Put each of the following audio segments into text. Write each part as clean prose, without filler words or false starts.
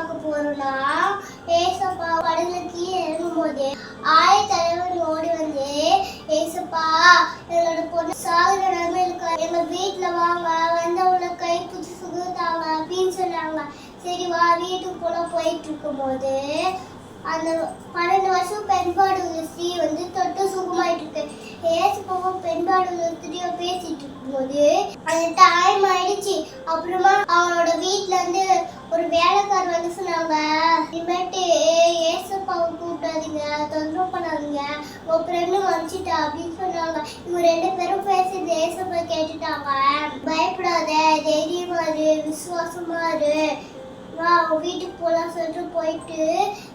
பார்க்க போறோம்னா ஏசப்பா படகுல கீழே இறங்கும்போது ஆயத்தலைவன் ஓடி வந்து ஏசப்பா எங்களோட பொண்ணு சாகுற நிலைமையில எங்க வீட்டுல வாங்க வந்து அவளை கை பிடிச்சி சுகுத்தாங்க அப்படின்னு சொன்னாங்க. சரி வா வீட்டுக்கு போல போயிட்டு இருக்கும் போது அந்த 12 வருஷம் பெண்பாடு ஸ்திரீ வந்து தொட்டு சுகமாயிட்டு இருக்கு. ஏசப்பாவும் பெண்பாடு ஸ்திரீயோ பேசிட்டு இருக்கும்போது அந்த டைம் ஆயிடுச்சு. அப்புறமா அவனோட வீட்டுல இருந்து ஒரு வேலைக்காரர் வந்து சொன்னாங்க, இனிமேட்டு ஏசப்பாவை கூப்பிடாதீங்க, தொந்தரவு பண்ணாதீங்க, உங்க ஃப்ரெண்டு வந்துச்சிட்டா அப்படின்னு சொன்னாங்க. இவங்க 2 பேரும் பேசுறது ஏசப்பா கேட்டுட்டாங்க. பயப்படாத, தைரியமா இரு, விசுவாசமா இரு, வா வீட்டுக்கு போலாம் சொல்லிட்டு போயிட்டு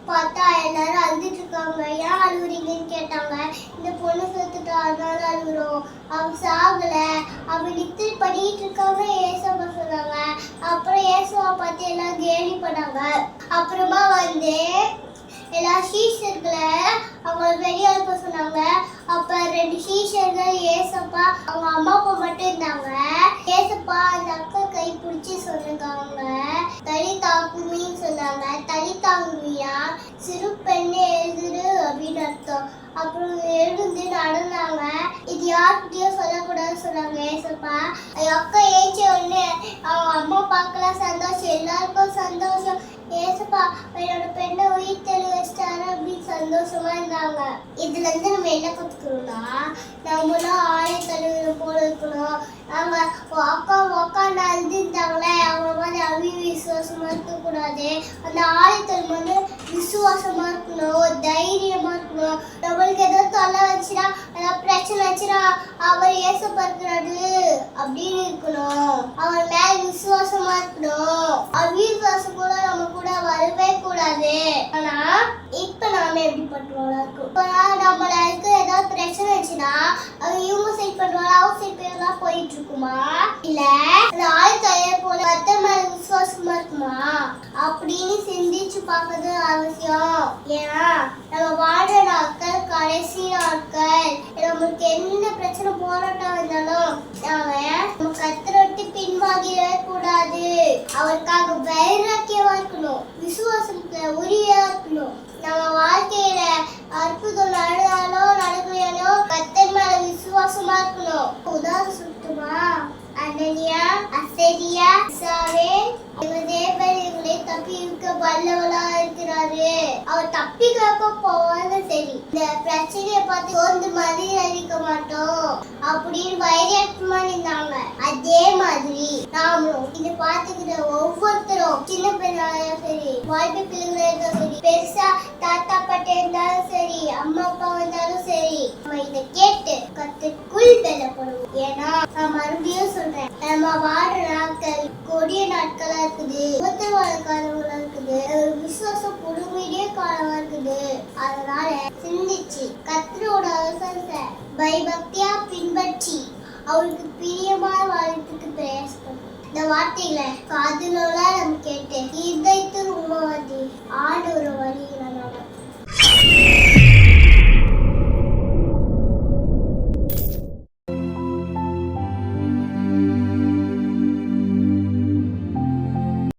பார்த்தா எல்லாரும் அழுதுட்டு இருக்காங்க. ஏன் அழுகுறீங்கன்னு கேட்டாங்க. இந்த பொண்ணு செத்துட்டா அதனால அழுகுறோம், அவ சாகல, அவ நித்து பண்ணிட்டு இருக்காங்க ஏசப்பா சொன்னாங்க. அப்புறம் ஏசப்பா பார்த்து எல்லாம் கேலி பண்ணாங்க. அப்புறமா வந்து எல்லா சீஷர்களை அவங்க வெளியே அனுப்ப சொன்னாங்க. அப்ப 2 சீஷர்கள் ஏசப்பா அவங்க அம்மா அப்பா மட்டும் இருந்தாங்க. ஏசப்பா அந்த அக்கா கை பிடிச்சி சொன்னாங்க, தலி தாக்குமின்னு சொன்னாங்க. தலி தாக்குமியா சிறு பெண்ணு எழுதுரு அப்படின்னு அர்த்தம். அப்புறம் எழுந்து நடந்தாங்க. இது யார்கிட்டயும் சொல்லக்கூடாதுன்னு சொன்னாங்க ஏசப்பா. அக்கா ஏச்ச உடனே அவங்க அம்மா அப்பாக்கெல்லாம் சந்தோஷம், எல்லாருக்கும் சந்தோஷம். ஏசப்பா என்னோட பெண்ணை உயிர் தெளி வச்சிட்டாரு அப்படின்னு சந்தோஷமா இருந்தாங்க. இதுல இருந்து நம்ம என்ன கத்துக்கணும்னா, நம்மளும் ஆயத்தலைவர் போல இருக்கணும். நாங்க அக்கா உக்காந்து அழுதுட்டாங்களே அவங்க மாதிரி அவிசுவாசமா இருக்க கூடாது. அந்த ஆயத்தலைவர் வந்து விசுவாசமா இருக்கணும், தைரியமா இருக்கணும். நம்மளுக்கு ஏதாவது தொல்லை வச்சுனா ஏதாவது பிரச்சனை வச்சுனா அவர் ஏசப்பா இருக்கிறாரு அப்படின்னு இருக்கணும். அவர் மேல விசுவாசமா இருக்கணும். அவிசுவாசம் கூட நம்ம கூட வரவே கூடாது. ஆனா இப்ப நாம எப்படி பண்றோம் இருக்கும், நம்மளுக்கு ஏதாவது பிரச்சனை வச்சுனா இவங்க சைட் பண்ணுவாங்க, அவங்க சைட் பேர்லாம் போயிட்டு இருக்குமா, இல்ல அந்த ஆயத்தலைவர் போல கர்த்தர் மேல விசுவாசமா இருக்குமா அப்படின்னு சிந்திச்சு பார்க்கறது அவசியம். ஏன்னா நம்ம வாழ்ற நாட்கள் கடைசி நாட்கள். நம்மளுக்கு என்ன பிரச்சனை போராட்டம் வந்தாலும் நம்ம கர்த்தரை விட்டு பின்வாங்கிடவே கூடாது. அவருக்காக வைராக்கியமா இருக்கணும், விசுவாசத்துல உறுதியா இருக்கணும். நம்ம வாழ்க்கையில அற்புதம் நடந்தாலோ நடக்கலையாலோ கர்த்தர் மேல விசுவாசமா இருக்கணும். உதாரணம் சொல்லட்டுமா, அனனியா, அசரியா, இசாவேல் இவங்களை தப்பிக்க வல்லவளா இருக்கிறாரு. அவர் தப்பிக்க போவாங்க. சரி, இந்த பிரச்சனையை பார்த்து சோர்ந்து மதி அழிக்க மாட்டோம் அப்படின்னு வைராக்கியமா இருந்தாங்க. அதே மாதிரி நாமளும் இதை பார்த்துக்கிற ஒவ்வொருத்தரும் சின்ன பிள்ளைங்களாலும் சரி, வாழ்க்கை பிள்ளைங்களா இருந்தாலும் சரி, பெருசா தாத்தா பாட்டி இருந்தாலும் சரி, அம்மா அப்பா வந்தாலும் சரி, நம்ம இதை கேட்டு கத்துக்குள் வெல்லப்படுவோம். ஏன்னா நான் மறுபடியும் சொல்றேன், நம்ம வாடுற நாட்கள் கொடிய நாட்களா இருக்குது, உபத்திரவாத காலங்களா இருக்குது, விசுவாசம் பொறுமையிலே காலமா இருக்குது. அதனால சிந்திச்சு கர்த்தரோட அவசரத்தை பயபக்தியா பின்பற்றி அவருக்கு பிரியமா வாழ்றதுக்கு பிரயாசப்படும். இந்த வார்த்தைகளை காதுலோட நம்ம